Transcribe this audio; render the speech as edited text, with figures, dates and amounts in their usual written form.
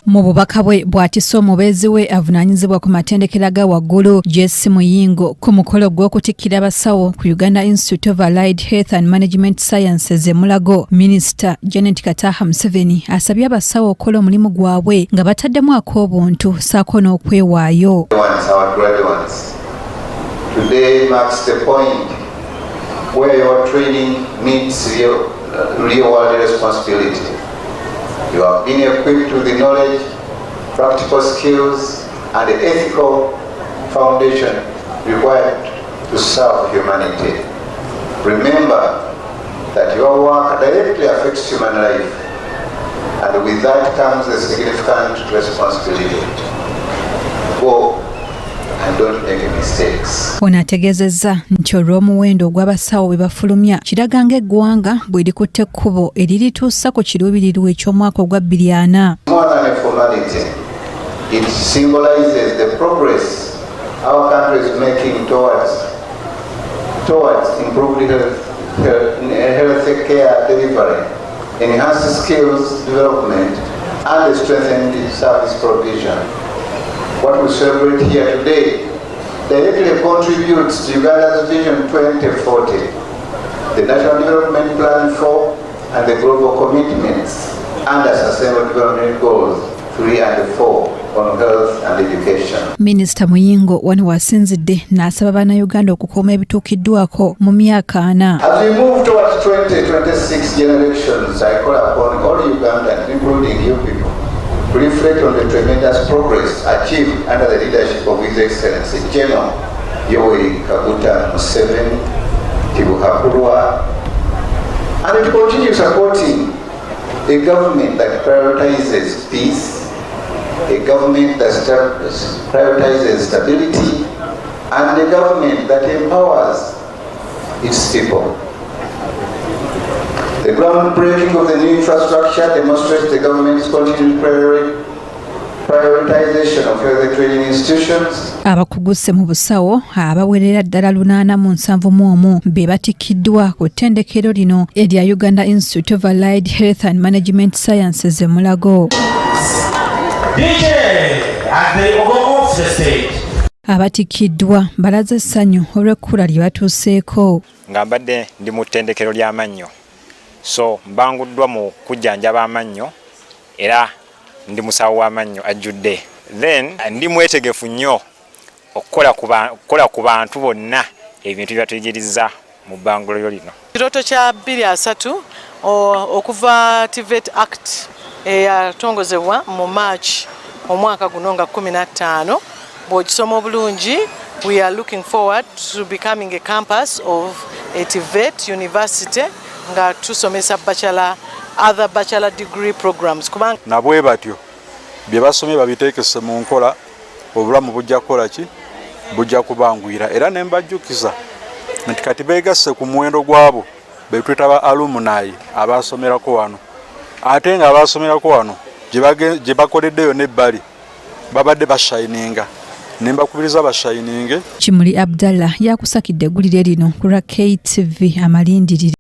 Mu bubaka bwe bw'atisse omubeezi we avunaanyizibwa ku matendekero agaawaggulu J.C Muyingo ku mukolo gw'okuttikira abasawo ku Uganda Institute of Allied Health and Management Sciences Mulago, Minisita Janet Kataha Museveni asabye abasawo okukola omulimu gwabwe nga bataddemu ak'obuntu saako n'okwewaayo. Today marks the point where your training meets real world responsibility. You have been equipped with the knowledge, practical skills, and the ethical foundation required to serve humanity. Remember that your work directly affects human life, and with that comes a significant responsibility. Go and don't make mistakes. Ono ategeezezza nti olw'omuwendo ogw'abasawo bwe bafulumya kiraga ng'eggwanga bwe likutte ekkubo erirituusa ku kiruubirirwa eky'omwaka ogwa 2040. More than a formality, it symbolizes the progress our country is making towards improved health care delivery, enhanced skills development, and strengthened service provision. What we celebrate here today directly contributes to Uganda's Vision 2040, the National Development Plan 4, and the global commitments under Sustainable Development Goals 3 and 4 on health and education. Minisita Muyingo wano wasinzidde n'asaba bannayuganda okukuuma ebituukiddwako mu myaka 4. As we move towards 2026 generations, I call upon all Ugandans, including you people, to reflect on the tremendous progress achieved under the leadership of His Excellency General J.C Museveni, and to continue supporting a government that prioritizes peace, a government that prioritizes stability, and a government that empowers its people. The groundbreaking of the new infrastructure demonstrates the government's continued prioritization of health training institutions. Abakuguse mu busawo abawerera ddala 871 be batikkiddwa ku ttendekero lino erya Uganda Institute of Allied Health and Management Sciences Mulago. Abatikkiddwa balaze essanyu olw'ekkula lye batuuseeko. Nga mbadde ndi mu ttendekero ly'amannyo, so mbanguddwa mu kujjanjaba amannyo era ndi musawo w'amannyo ajjudde. Then ndi mwetegefu nnyo okukola ku bantu bonna ebintu bye batuyigiriza mu bbanguliro lino. Kirooto kya 23 okuva TVET Act eyatongozebwa mu March omwaka guno nga 15 bw'okisoma obulungi. We are looking forward to becoming a campus of a TVET University nga tusomesa other bachelor degree programs. Nabwe batyo bye basomye babiteekese mu nkola, obulamu bujja kukola ki? Bujja kubangwira. Era ne mbajjukiza nti kati beegasse ku muwendo gwabo be twetaba alumni abasomerako wano. Ate nga abasomerako wano gye bakoleddeyo n'ebbali babadde bashayininga. Nembakubiriza bashayininge. Kimuli Abdallah yakusakidde eggulire lino ku KTV Amalindiri.